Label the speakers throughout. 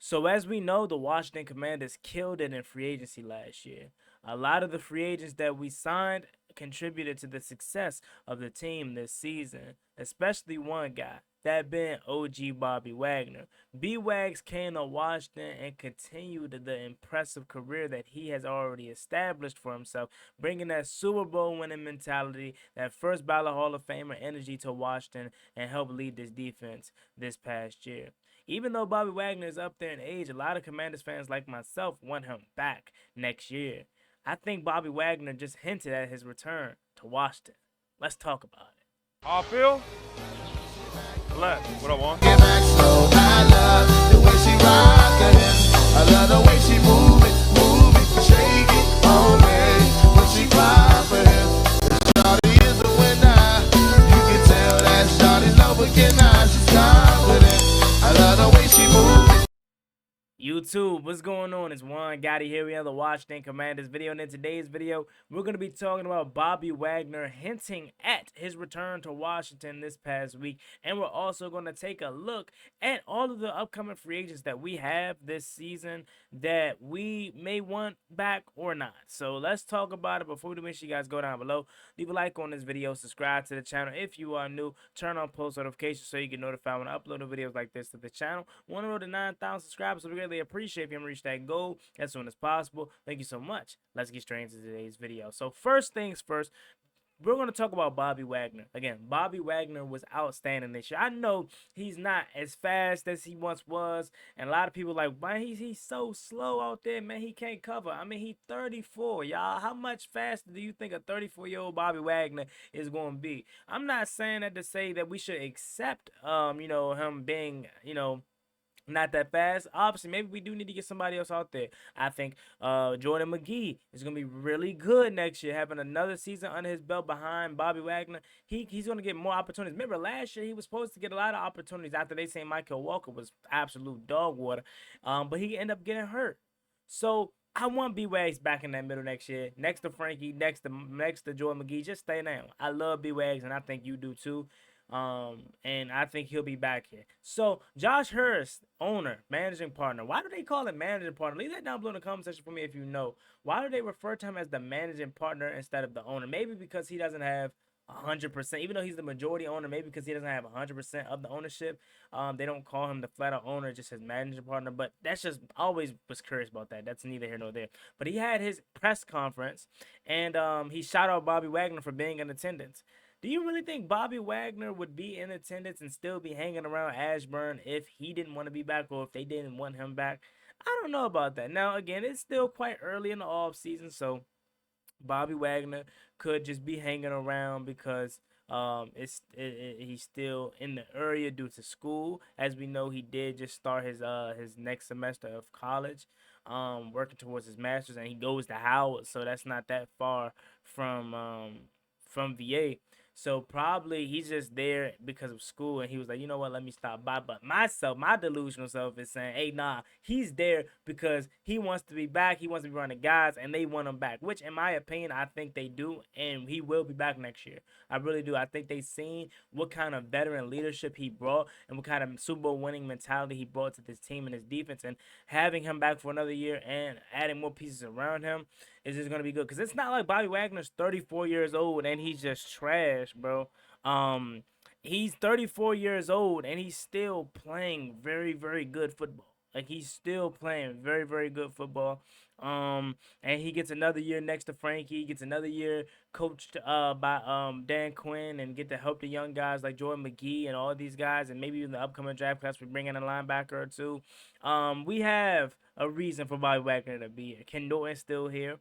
Speaker 1: So as we know, the Washington Commanders killed it in free agency last year. A lot of the free agents that we signed contributed to the success of the team this season, especially one guy, that being OG Bobby Wagner. B-Wags came to Washington and continued the impressive career that he has already established for himself, bringing that Super Bowl winning mentality, that first ballot Hall of Famer energy to Washington, and helped lead this defense this past year. Even though Bobby Wagner is up there in age, a lot of Commanders fans like myself want him back next year. I think Bobby Wagner just hinted at his return to Washington. Let's talk about it.
Speaker 2: How I feel? Blessed. What I want?
Speaker 3: Get back slow. I love the way she rock it. I love the way she move it, shake it on me. When she cry for him, Shawty is the winner. You can tell that Shawty's over getting out. She's confident. I love the way she move it.
Speaker 1: YouTube, what's going on? It's Juan Gotti here. We have the Washington Commanders video, and in today's video, we're going to be talking about Bobby Wagner hinting at his return to Washington this past week, and we're also going to take a look at all of the upcoming free agents that we have this season that we may want back or not. So let's talk about it. Before we do, make sure you guys go down below, leave a like on this video, subscribe to the channel if you are new, turn on post notifications so you get notified when I upload videos like this to the channel. Want to road to 9,000 subscribers, so we greatly appreciate if you reach that goal as soon as possible. Thank you so much. Let's get straight into today's video. So first things first, we're going to talk about Bobby Wagner. Again, Bobby Wagner was outstanding this year. I know he's not as fast as he once was, and a lot of people are like, man, he's so slow out there, man, he can't cover. I mean, he's 34, y'all. How much faster do you think a 34-year-old Bobby Wagner is going to be? I'm not saying that to say that we should accept, him being, not that fast. Obviously, maybe we do need to get somebody else out there. I think Jordan McGee is going to be really good next year, having another season under his belt behind Bobby Wagner. He's going to get more opportunities. Remember, last year he was supposed to get a lot of opportunities after they say Michael Walker was absolute dog water, but he ended up getting hurt. So I want B-Wags back in that middle next year, next to Frankie, next to Jordan McGee. Just stay down. I love B-Wags, and I think you do too. And I think he'll be back here. So Josh Hurst, owner, managing partner. Why do they call it managing partner? Leave that down below in the comment section for me if you know. Why do they refer to him as the managing partner instead of the owner? Maybe because he doesn't have 100%, even though he's the majority owner, maybe because he doesn't have 100% of the ownership. They don't call him the flat out owner, just his managing partner. But that's just, I always was curious about that. That's neither here nor there. But he had his press conference, and he shout out Bobby Wagner for being in attendance. Do you really think Bobby Wagner would be in attendance and still be hanging around Ashburn if he didn't want to be back, or if they didn't want him back? I don't know about that. Now, again, it's still quite early in the off season, so Bobby Wagner could just be hanging around because he's still in the area due to school. As we know, he did just start his next semester of college, working towards his master's, and he goes to Howard, so that's not that far from VA. So probably he's just there because of school, and he was like, you know what, let me stop by. But myself, my delusional self is saying, hey, nah, he's there because he wants to be back. He wants to be running guys, and they want him back, which in my opinion, I think they do, and he will be back next year. I really do. I think they seen what kind of veteran leadership he brought and what kind of Super Bowl winning mentality he brought to this team and his defense, and having him back for another year and adding more pieces around him is just going to be good, because it's not like Bobby Wagner's 34 years old and he's just trash, bro. He's 34 years old and he's still playing very, very good football. Like, he's still playing very, very good football. And he gets another year next to Frankie. He gets another year coached by Dan Quinn, and get to help the young guys like Jordan McGee and all these guys, and maybe in the upcoming draft class we bring in a linebacker or two. We have a reason for Bobby Wagner to be here. Ken Norton's still here.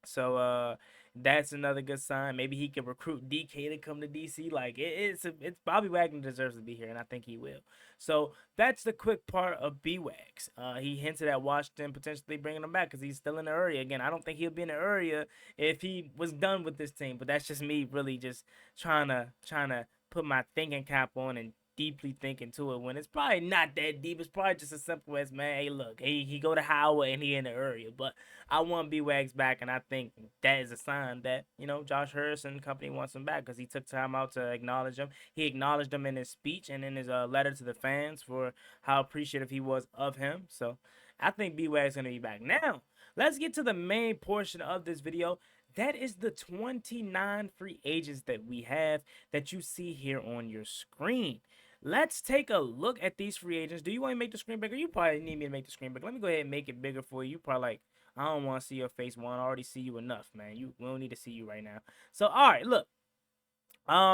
Speaker 1: So that's another good sign. Maybe he can recruit DK to come to DC. Like, it's Bobby Wagner deserves to be here, and I think he will. So that's the quick part of B-Wags. He hinted at Washington potentially bringing him back because he's still in the area. Again, I don't think he'll be in the area if he was done with this team, but that's just me really just trying to put my thinking cap on and deeply think into it when it's probably not that deep. It's probably just as simple as, man, hey, look, he go to Howard and he in the area. But I want B-Wags back, and I think that is a sign that, Josh Harris and company wants him back because he took time out to acknowledge him. He acknowledged him in his speech and in his letter to the fans for how appreciative he was of him. So I think B-Wags going to be back. Now, let's get to the main portion of this video. That is the 29 free agents that we have that you see here on your screen. Let's take a look at these free agents. Do you want to make the screen bigger? You probably need me to make the screen bigger. Let me go ahead and make it bigger for you. You probably like, I don't want to see your face, Juan. I already see you enough, man. We don't need to see you right now. So, all right, look.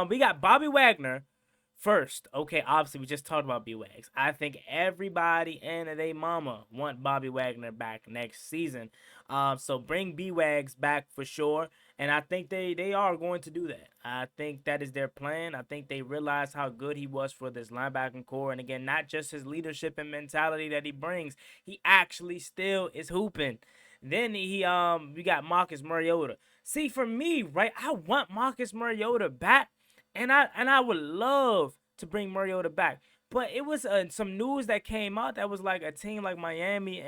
Speaker 1: We got Bobby Wagner first. Okay, obviously we just talked about B-Wags. I think everybody and their mama want Bobby Wagner back next season. So bring B-Wags back for sure. And I think they are going to do that. I think that is their plan. I think they realize how good he was for this linebacking core. And again, not just his leadership and mentality that he brings. He actually still is hooping. Then we got Marcus Mariota. See, for me, right, I want Marcus Mariota back, and I would love to bring Mariota back. But it was some news that came out that was like a team like Miami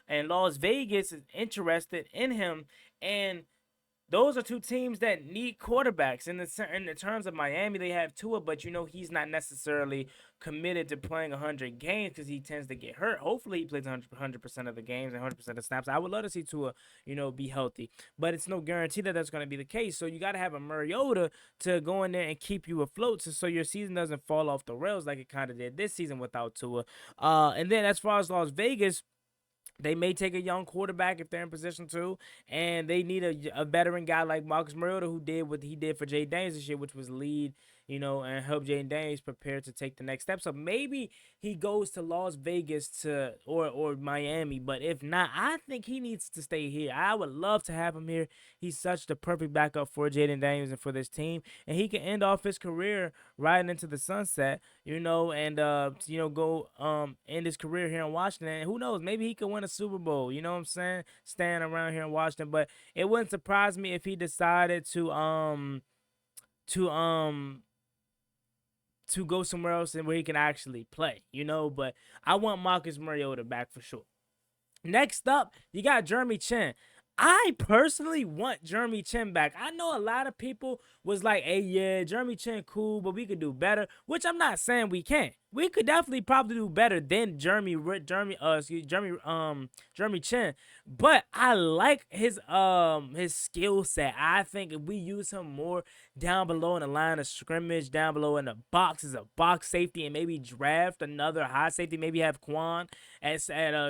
Speaker 1: and Las Vegas is interested in him, and those are two teams that need quarterbacks. In the terms of Miami, they have Tua, but he's not necessarily committed to playing 100 games because he tends to get hurt. Hopefully, he plays 100% of the games and 100% of the snaps. I would love to see Tua, be healthy, but it's no guarantee that that's going to be the case. So you got to have a Mariota to go in there and keep you afloat, so your season doesn't fall off the rails like it kind of did this season without Tua. And then as far as Las Vegas, they may take a young quarterback if they're in position to, and they need a veteran guy like Marcus Mariota who did what he did for Jay Daniels this year, which was lead, and help Jay Daniels prepare to take the next step. So maybe he goes to Las Vegas or Miami, but if not, I think he needs to stay here. I would love to have him here. He's such the perfect backup for Jaden Daniels and for this team, and he can end off his career riding into the sunset, and go end his career here in Washington. And who knows, maybe he could win a Super Bowl, you know what I'm saying, staying around here in Washington. But it wouldn't surprise me if he decided to go somewhere else and where he can actually play, but I want Marcus Mariota back for sure. Next up, you got Jeremy Chin. I personally want Jeremy Chin back. I know a lot of people was like, hey, yeah, Jeremy Chin cool, but we could do better, which I'm not saying we can't. We could definitely probably do better than Jeremy Chin, but I like his skill set. I think if we use him more down below in the line of scrimmage, down below in the box as a box safety, and maybe draft another high safety, maybe have Quan at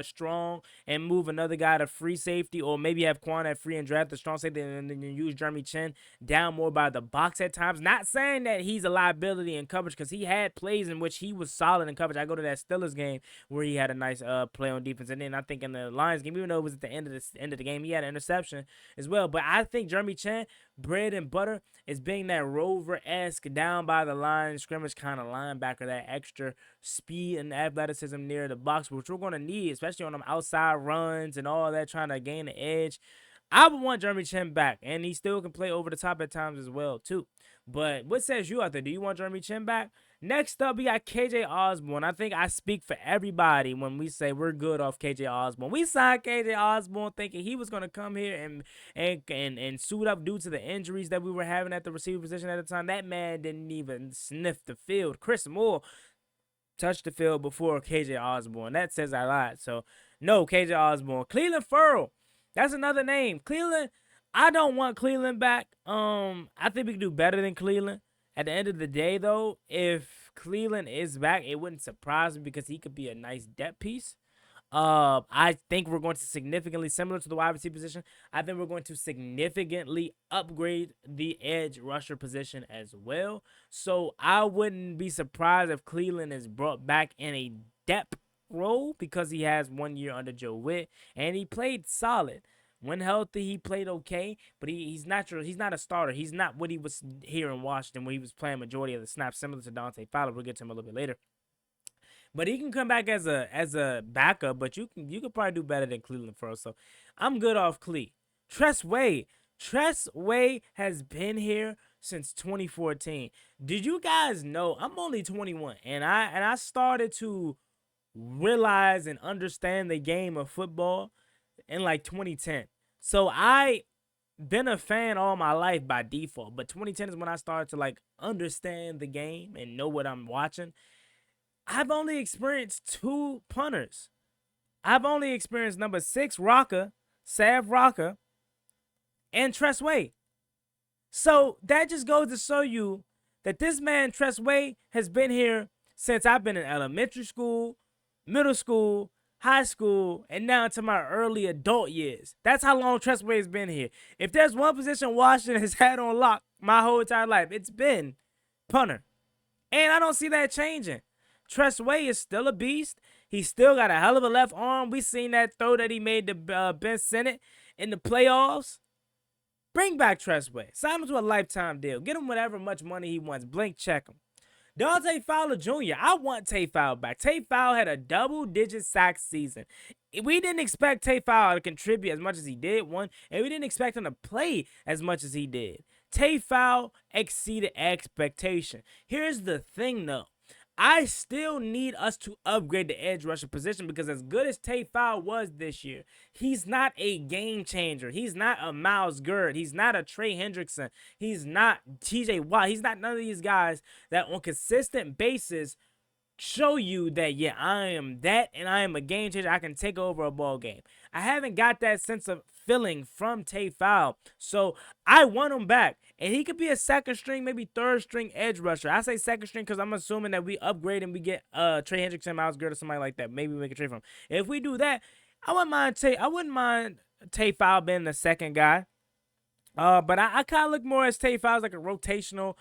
Speaker 1: strong and move another guy to free safety, or maybe have Quan at free and draft the strong safety, and then use Jeremy Chin down more by the box at times. Not saying that he's a liability in coverage, because he had plays in which he was solid in coverage. I go to that Steelers game where he had a nice play on defense, and then I think in the Lions game, even though it was at the end of the game, he had an interception as well. But I think Jeremy Chin, bread and butter, is being that rover-esque down by the line scrimmage kind of linebacker, that extra speed and athleticism near the box, which we're going to need, especially on them outside runs and all that, trying to gain the edge. I would want Jeremy Chin back, and he still can play over the top at times as well, too. But what says you out there? Do you want Jeremy Chin back? Next up, we got KJ Osborne. I think I speak for everybody when we say we're good off KJ Osborne. We signed KJ Osborne thinking he was going to come here and suit up due to the injuries that we were having at the receiver position at the time. That man didn't even sniff the field. Chris Moore touched the field before KJ Osborne. That says a lot. So, no, KJ Osborne. Cleveland Ferrell. That's another name. Cleveland, I don't want Cleveland back. I think we can do better than Cleveland. At the end of the day, though, if Cleveland is back, it wouldn't surprise me because he could be a nice depth piece. I think we're going to significantly, similar to the wide receiver position, I think we're going to significantly upgrade the edge rusher position as well. So I wouldn't be surprised if Cleveland is brought back in a depth role because he has 1 year under Joe Witt, and he played solid. When healthy, he played okay, but he's not a starter. He's not what he was here in Washington, where he was playing majority of the snaps, similar to Dante Fowler. We'll get to him a little bit later. But he can come back as a backup, but you could probably do better than Cleveland first. So I'm good off Clee. Tress Way has been here since 2014. Did you guys know I'm only 21 and I started to realize and understand the game of football in like 2010. So I been a fan all my life by default, but 2010 is when I started to like understand the game and know what I'm watching. I've only experienced 2 punters. I've only experienced number 6 Rocker, Sav Rocker, and Tress Way. So that just goes to show you that this man Tress Way has been here since I've been in elementary school, middle school, high school, and now into my early adult years. That's how long Tress Way has been here. If there's one position Washington has had on lock my whole entire life, it's been punter. And I don't see that changing. Tress Way is still a beast. He's still got a hell of a left arm. We seen that throw that he made to Ben Sinnott in the playoffs. Bring back Tress Way. Sign him to a lifetime deal. Get him whatever much money he wants. Blink check him. Dante Fowler Jr. I want Tay Fowler back. Tay Fowler had a double-digit sack season. We didn't expect Tay Fowler to contribute as much as he did, one, and we didn't expect him to play as much as he did. Tay Fowler exceeded expectation. Here's the thing, though. I still need us to upgrade the edge rusher position because as good as Tay Fowler was this year, he's not a game changer. He's not a Myles Garrett. He's not a Trey Hendrickson. He's not TJ Watt. He's not none of these guys that on consistent basis show you that, yeah, I am that and I am a game changer. I can take over a ball game. I haven't got that sense of feeling from Tay Fowler. So I want him back. And he could be a second string, maybe third string edge rusher. I say second string because I'm assuming that we upgrade and we get Trey Hendrickson, Myles Garrett, or somebody like that. Maybe we make a trade for him. If we do that, I wouldn't mind Tay Fowler being the second guy. But I kind of look more as Tay Fowler as like a rotational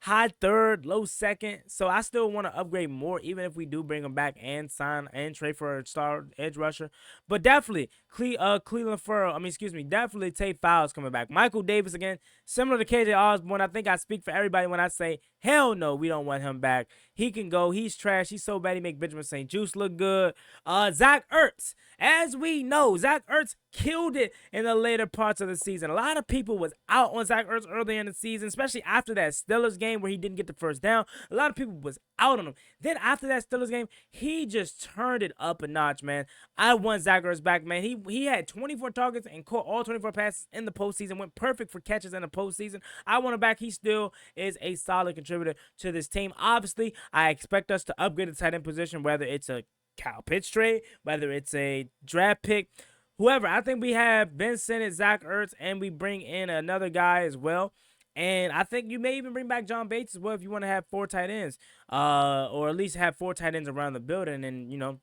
Speaker 1: high third, low second. So I still want to upgrade more, even if we do bring him back and sign and trade for a star edge rusher. But definitely, definitely Tay Fowler's coming back. Michael Davis, again, similar to KJ Osborne. I think I speak for everybody when I say, hell no, we don't want him back. He can go. He's trash. He's so bad he make Benjamin St. Juice look good. Zach Ertz. As we know, Zach Ertz killed it in the later parts of the season. A lot of people was out on Zach Ertz early in the season, especially after that Steelers game where he didn't get the first down. A lot of people was out on him. Then after that Steelers game, he just turned it up a notch, man. I want Zach Ertz back, man. He had 24 targets and caught all 24 passes in the postseason. Went perfect for catches in the postseason. I want him back. He still is a solid contributor to this team. Obviously, I expect us to upgrade the tight end position, whether it's a Kyle Pitts trade, whether it's a draft pick, whoever. I think we have Ben Sinnott, Zach Ertz, and we bring in another guy as well. And I think you may even bring back John Bates as well if you want to have 4 tight ends, or at least have 4 tight ends around the building, and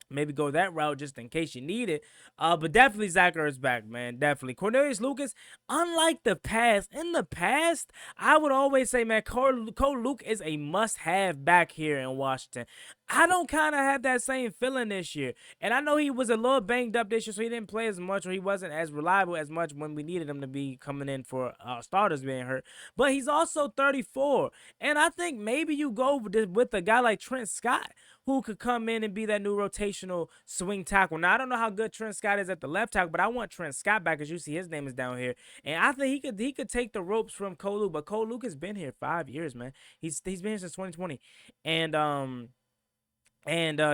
Speaker 1: maybe go that route just in case you need it. But definitely Zach Ertz back, man. Definitely. Cornelius Lucas, unlike the past, in the past, I would always say, man, Cole Luke is a must-have back here in Washington. I don't kind of have that same feeling this year. And I know he was a little banged up this year, so he didn't play as much, or he wasn't as reliable as much when we needed him to be coming in for starters being hurt. But he's also 34. And I think maybe you go with a guy like Trent Scott, who could come in and be that new rotational swing tackle. Now, I don't know how good Trent Scott is at the left tackle, but I want Trent Scott back, as you see his name is down here. And I think he could take the ropes from Cole Luke, but Cole Luke has been here 5 years, man. He's been here since 2020. And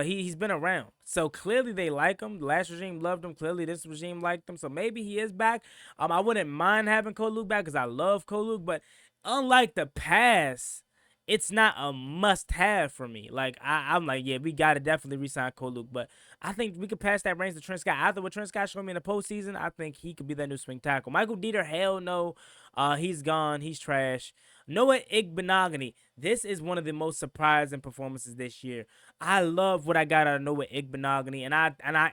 Speaker 1: he's been around. So clearly they like him. The last regime loved him. Clearly this regime liked him. So maybe he is back. I wouldn't mind having Cole Luke back because I love Cole Luke, but unlike the past, it's not a must-have for me. Like, I'm like, yeah, we got to definitely re-sign Cole Luke. But I think we could pass that range to Trent Scott. After what Trent Scott showed me in the postseason, I think he could be that new swing tackle. Michael Dieter, hell no. He's gone. He's trash. Noah Igbenogany. This is one of the most surprising performances this year. I love what I got out of Noah Igbenogany, and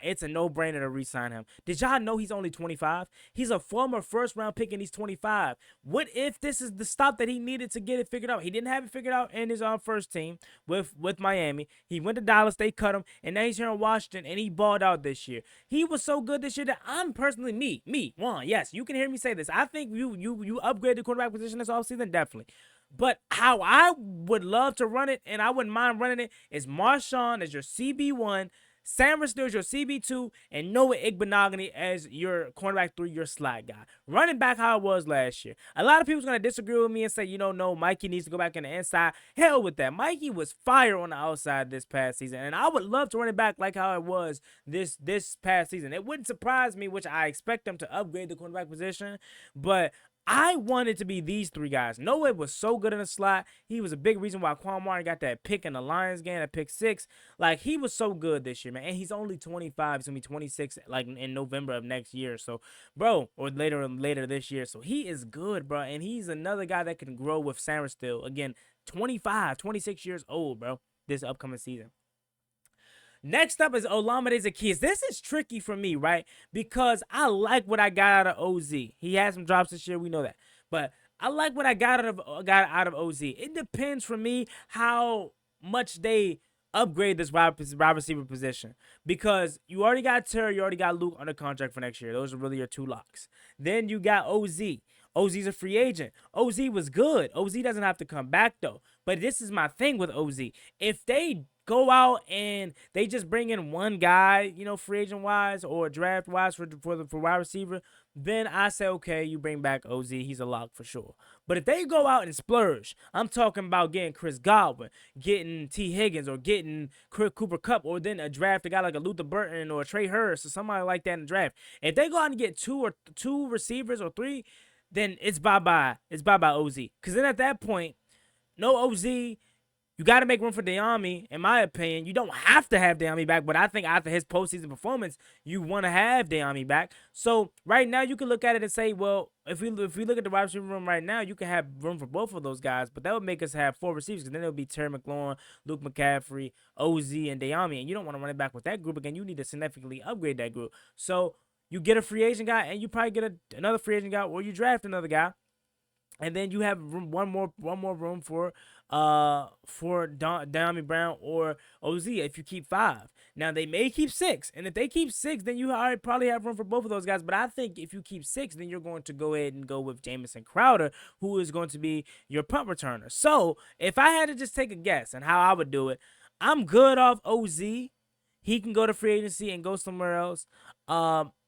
Speaker 1: it's a no-brainer to re-sign him. Did y'all know he's only 25? He's a former first-round pick, and he's 25. What if this is the stop that he needed to get it figured out? He didn't have it figured out in his first team with Miami. He went to Dallas, they cut him, and now he's here in Washington, and he balled out this year. He was so good this year that I'm personally, Juan, yes, you can hear me say this. I think you upgrade the quarterback position this offseason, definitely. But how I would love to run it, and I wouldn't mind running it, is Marshawn as your CB1, Sam Still is your CB2, and Noah Igbenogany as your cornerback 3, your slot guy. Running back how it was last year. A lot of people's going to disagree with me and say, no, Mikey needs to go back on the inside. Hell with that. Mikey was fire on the outside this past season, and I would love to run it back like how it was this past season. It wouldn't surprise me, which I expect them to upgrade the cornerback position, but I wanted to be these 3 guys. Noah was so good in the slot. He was a big reason why Quan Martin got that pick in the Lions game, that pick 6. Like, he was so good this year, man. And he's only 25. He's going to be 26, like, in November of next year. So, bro, or later this year. So, he is good, bro. And he's another guy that can grow with Sarah still. Again, 25, 26 years old, bro, this upcoming season. Next up is Olamide Zaccheaus. This is tricky for me, right? Because I like what I got out of OZ. He had some drops this year, we know that. But I like what I got out of OZ. It depends for me how much they upgrade this wide receiver position. Because you already got Terry, you already got Luke under contract for next year. Those are really your 2 locks. Then you got OZ. OZ's a free agent. OZ was good. OZ doesn't have to come back, though. But this is my thing with OZ. If they go out and they just bring in one guy, free agent wise or draft wise for wide receiver, then I say, okay, you bring back OZ. He's a lock for sure. But if they go out and splurge, I'm talking about getting Chris Godwin, getting T. Higgins, or getting Cooper Kupp, or then draft a guy like a Luther Burton or a Trey Hurst or somebody like that in the draft. If they go out and get two receivers or 3, then it's bye-bye. It's bye-bye OZ. Because then at that point, no OZ. You got to make room for Deami, in my opinion. You don't have to have Deami back, but I think after his postseason performance, you want to have Deami back. So right now, you can look at it and say, well, if we look at the wide receiver room right now, you can have room for both of those guys, but that would make us have 4 receivers, because then it would be Terry McLaurin, Luke McCaffrey, OZ, and Deami, and you don't want to run it back with that group again. You need to significantly upgrade that group. So you get a free agent guy, and you probably get another free agent guy, or you draft another guy. And then you have one more room for Deami Brown or OZ if you keep 5. Now they may keep 6, and if they keep 6, then you already probably have room for both of those guys. But I think if you keep 6, then you're going to go ahead and go with Jamison Crowder, who is going to be your punt returner. So if I had to just take a guess on how I would do it, I'm good off OZ. He can go to free agency and go somewhere else.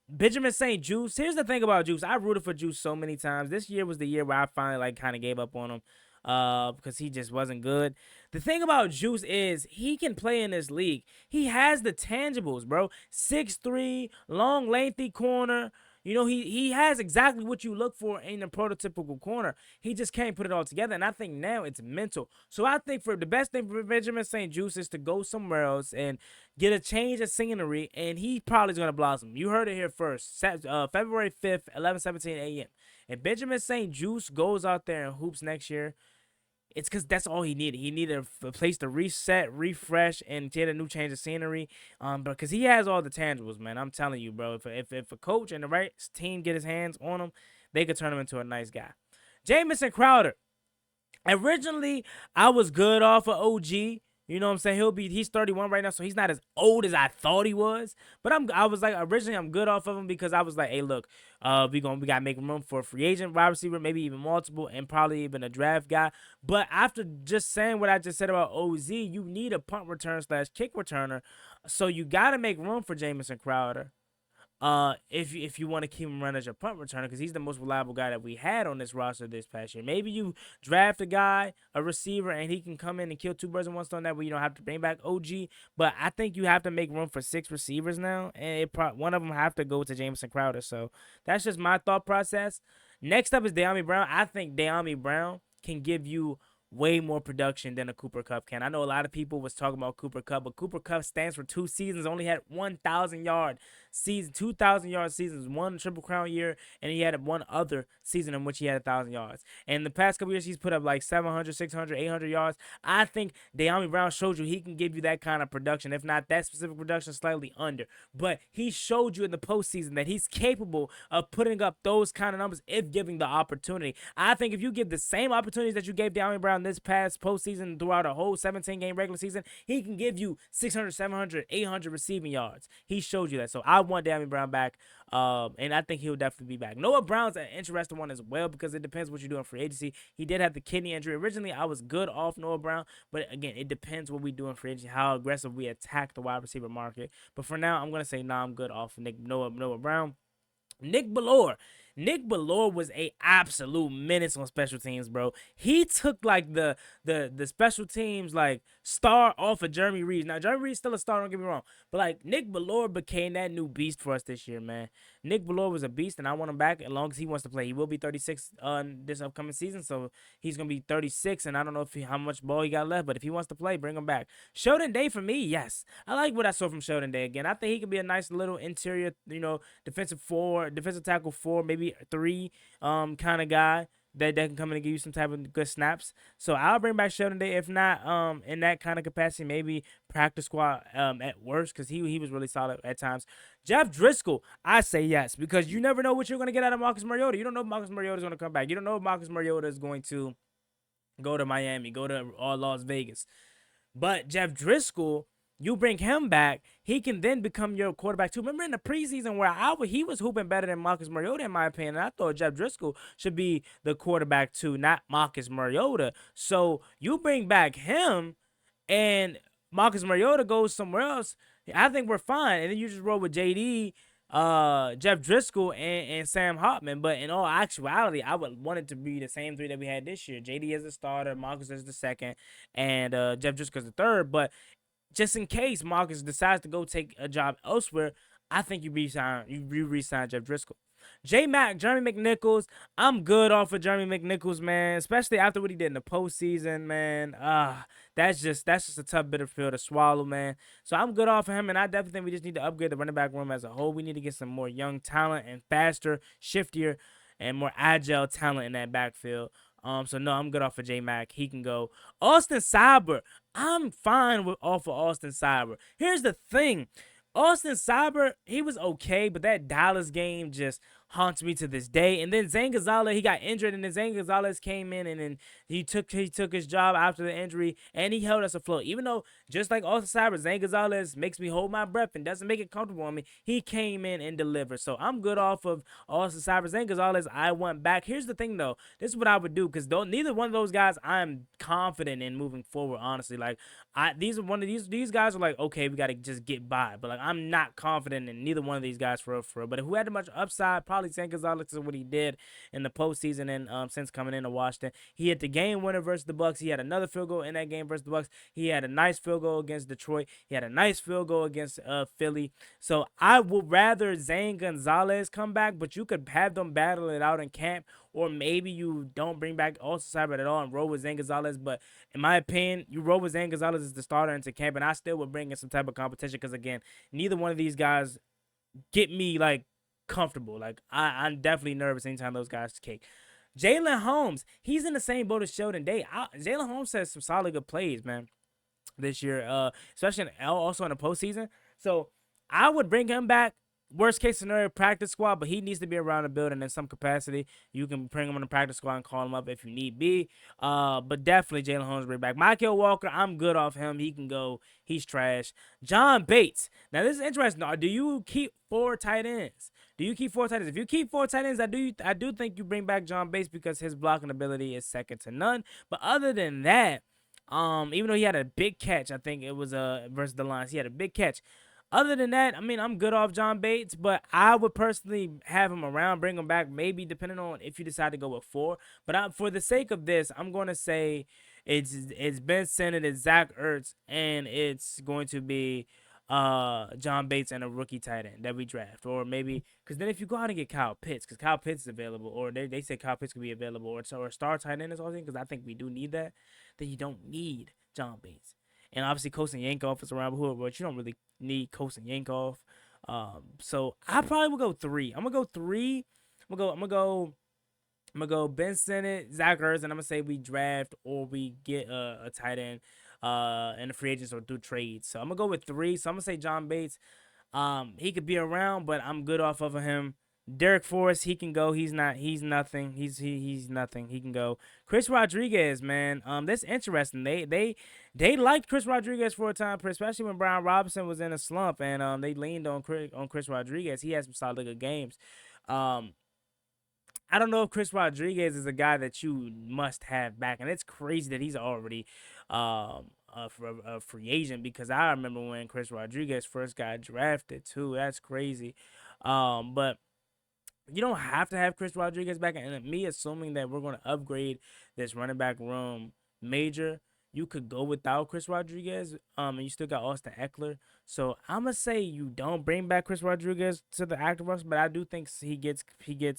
Speaker 1: Benjamin St. Juice. Here's the thing about Juice. I rooted for Juice so many times. This year was the year where I finally kind of gave up on him because he just wasn't good. The thing about Juice is he can play in this league. He has the tangibles, bro. 6'3", long, lengthy corner. He has exactly what you look for in a prototypical corner. He just can't put it all together, and I think now it's mental. So I think for the best thing for Benjamin St. Juice is to go somewhere else and get a change of scenery, and he probably is going to blossom. You heard it here first. February 5th, 11:17 a.m. If Benjamin St. Juice goes out there and hoops next year, it's because that's all he needed. He needed a place to reset, refresh, and get a new change of scenery. Because he has all the tangibles, man. I'm telling you, bro. If a coach and the right team get his hands on him, they could turn him into a nice guy. Jamison Crowder. Originally, I was good off of OG. You know what I'm saying? He's 31 right now, so he's not as old as I thought he was. But I was like, originally I'm good off of him because I was like, hey, look, we gotta make room for a free agent wide receiver, maybe even multiple, and probably even a draft guy. But after just saying what I just said about OZ, you need a punt return / kick returner. So you gotta make room for Jamison Crowder. If you want to keep him running as your punt returner, because he's the most reliable guy that we had on this roster this past year. Maybe you draft a receiver, and he can come in and kill 2 birds with 1 stone. That way you don't have to bring back OG. But I think you have to make room for 6 receivers now, and one of them have to go to Jamison Crowder. So that's just my thought process. Next up is Deami Brown. I think Deami Brown can give you way more production than a Cooper Kupp can. I know a lot of people was talking about Cooper Kupp, but Cooper Kupp stands for 2 seasons, only had 1,000-yard season, 2,000-yard seasons, 1 Triple Crown year, and he had 1 other season in which he had 1,000 yards. And in the past couple years, he's put up like 700, 600, 800 yards. I think Deami Brown showed you he can give you that kind of production, if not that specific production, slightly under. But he showed you in the postseason that he's capable of putting up those kind of numbers if given the opportunity. I think if you give the same opportunities that you gave Deami Brown this past postseason throughout a whole 17-game regular season, he can give you 600, 700, 800 receiving yards. He showed you that. So I want Damien Brown back, and I think he'll definitely be back. Noah Brown's an interesting one as well because it depends what you do in free agency. He did have the kidney injury. Originally, I was good off Noah Brown, but again, it depends what we do in free agency, how aggressive we attack the wide receiver market. But for now, I'm going to say, nah, I'm good off Noah Brown. Nick Bellore. Nick Bellore was a absolute menace on special teams, bro. He took like the special teams like star off of Jeremy Reeves. Now Jeremy Reeves still a star, don't get me wrong, but like Nick Bellore became that new beast for us this year, man. Nick Bellore was a beast, and I want him back as long as he wants to play. He will be 36 this upcoming season, so he's gonna be 36, and I don't know how much ball he got left, but if he wants to play, bring him back. Sheldon Day for me, yes, I like what I saw from Sheldon Day again. I think he could be a nice little interior, defensive tackle 4, maybe 3, kind of guy that can come in and give you some type of good snaps. So I'll bring back Sheldon Day. If not, in that kind of capacity, maybe practice squad at worst, because he was really solid at times. Jeff Driscoll, I say yes, because you never know what you're going to get out of Marcus Mariota. You don't know if Marcus Mariota is going to come back. You don't know if Marcus Mariota is going to go to Miami, go to Las Vegas. But Jeff Driscoll, you bring him back, he can then become your quarterback too. Remember in the preseason where he was hooping better than Marcus Mariota, in my opinion. And I thought Jeff Driscoll should be the quarterback too, not Marcus Mariota. So you bring back him, and Marcus Mariota goes somewhere else. I think we're fine. And then you just roll with JD, Jeff Driscoll, and Sam Hartman. But in all actuality, I would want it to be the same 3 that we had this year. JD as the starter, Marcus as the second, and Jeff Driscoll as the third. But just in case Marcus decides to go take a job elsewhere, I think you re-sign Jeff Driscoll. Jeremy McNichols, I'm good off of Jeremy McNichols, man. Especially after what he did in the postseason, man. That's just a tough bit of pill to swallow, man. So I'm good off of him, and I definitely think we just need to upgrade the running back room as a whole. We need to get some more young talent and faster, shiftier, and more agile talent in that backfield. So no, I'm good off of J-Mac. He can go. Austin Cyber, I'm fine off of Austin Cyber. Here's the thing. Austin Cyber, he was okay, but that Dallas game just haunts me to this day. And then Zane Gonzalez, he got injured, and then Zane Gonzalez came in, and then he took his job after the injury, and he held us afloat. Even though, just like Austin Cyber, Zane Gonzalez makes me hold my breath and doesn't make it comfortable on me, he came in and delivered. So I'm good off of Austin Cyber. Zane Gonzalez, I want back. Here's the thing, though. This is what I would do, because neither one of those guys I'm confident in moving forward, honestly. Like, these guys are like, okay, we got to just get by. But, like, I'm not confident in neither one of these guys for real. But who had the much upside, probably Zane Gonzalez, is what he did in the postseason and since coming into Washington. He hit the game winner versus the Bucks. He had another field goal in that game versus the Bucks. He had a nice field goal against Detroit. He had a nice field goal against Philly. So I would rather Zane Gonzalez come back, but you could have them battle it out in camp, or maybe you don't bring back Austin Cyber at all and roll with Zane Gonzalez. But in my opinion, you roll with Zane Gonzalez as the starter into camp, and I still would bring in some type of competition, because again, neither one of these guys get me like comfortable. Like I'm definitely nervous anytime those guys kick. Jalen Holmes, he's in the same boat as Sheldon Day. Jalen Holmes has some solid good plays, man, this year, especially also in the postseason. So I would bring him back. Worst case scenario, practice squad, but he needs to be around the building in some capacity. You can bring him on the practice squad and call him up if you need be. But definitely Jalen Holmes bring back. Michael Walker, I'm good off him. He can go. He's trash. John Bates. Now this is interesting. Do you keep 4 tight ends? Do you keep 4 tight ends? If you keep 4 tight ends, I do think you bring back John Bates, because his blocking ability is second to none. But other than that, even though he had a big catch, I think it was versus the Lions, he had a big catch. Other than that, I mean, I'm good off John Bates, but I would personally have him around, bring him back, maybe depending on if you decide to go with 4. But for the sake of this, I'm going to say it's Ben Sinnott, it's Zach Ertz, and it's going to be John Bates and a rookie tight end that we draft. Or maybe, because then if you go out and get Kyle Pitts, because Kyle Pitts is available, or they say Kyle Pitts could be available, or a star tight end is also, because I think we do need that, then you don't need John Bates. And obviously, Kosin Yankoff is around, but you don't really need Kosin Yankoff. So I probably will go 3. I'm gonna go 3. I'm gonna go Ben Sinnott, Zach Ertz, and I'm gonna say we draft or we get a tight end in the free agents or through trades. So I'm gonna go with 3. So I'm gonna say John Bates. He could be around, but I'm good off of him. Derek Forrest, he can go. He's not. He's nothing. He's nothing. He can go. Chris Rodriguez, man. That's interesting. They liked Chris Rodriguez for a time, especially when Brian Robinson was in a slump, and they leaned on Chris Rodriguez. He had some solid good games. Um, I don't know if Chris Rodriguez is a guy that you must have back, and it's crazy that he's already a free agent, because I remember when Chris Rodriguez first got drafted too. That's crazy. But you don't have to have Chris Rodriguez back. And me assuming that we're going to upgrade this running back room major, you could go without Chris Rodriguez. And you still got Austin Eckler. So I'm gonna say you don't bring back Chris Rodriguez to the active roster, but I do think he gets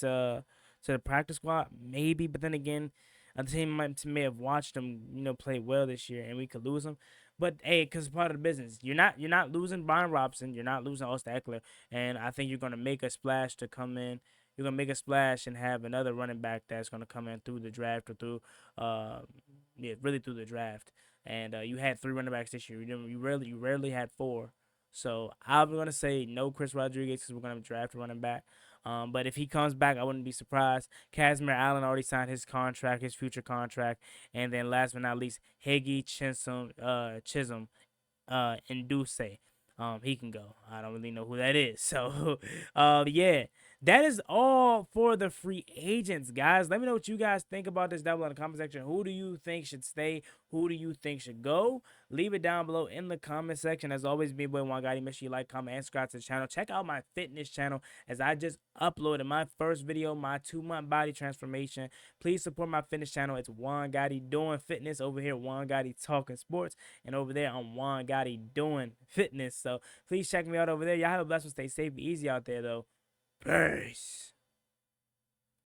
Speaker 1: to the practice squad maybe. But then again, a team may have watched him play well this year, and we could lose him. But hey, because it's part of the business. You're not losing Brian Robinson. You're not losing Austin Eckler, and I think you're gonna make a splash to come in. You're gonna make a splash and have another running back that's gonna come in through the draft or through, really through the draft. And you had 3 running backs this year. You rarely had 4. So I'm gonna say no Chris Rodriguez, because we're gonna draft a running back. But if he comes back, I wouldn't be surprised. Casimir Allen already signed his contract, his future contract, and then last but not least, Higgy Chisholm, and Duce. He can go. I don't really know who that is. So, yeah, that is all for the free agents, guys. Let me know what you guys think about this down below in the comment section. Who do you think should stay? Who do you think should go? Leave it down below in the comment section. As always, me boy Juan Gotti. Make sure you like, comment, and subscribe to the channel. Check out my fitness channel, as I just uploaded my first video, my 2-month body transformation. Please support my fitness channel. It's Juan Gotti doing fitness. Over here, Juan Gotti talking sports, and over there, I'm Juan Gotti doing fitness. So please check me out over there. Y'all have a blessed one. Stay safe, be easy out there, though. Peace.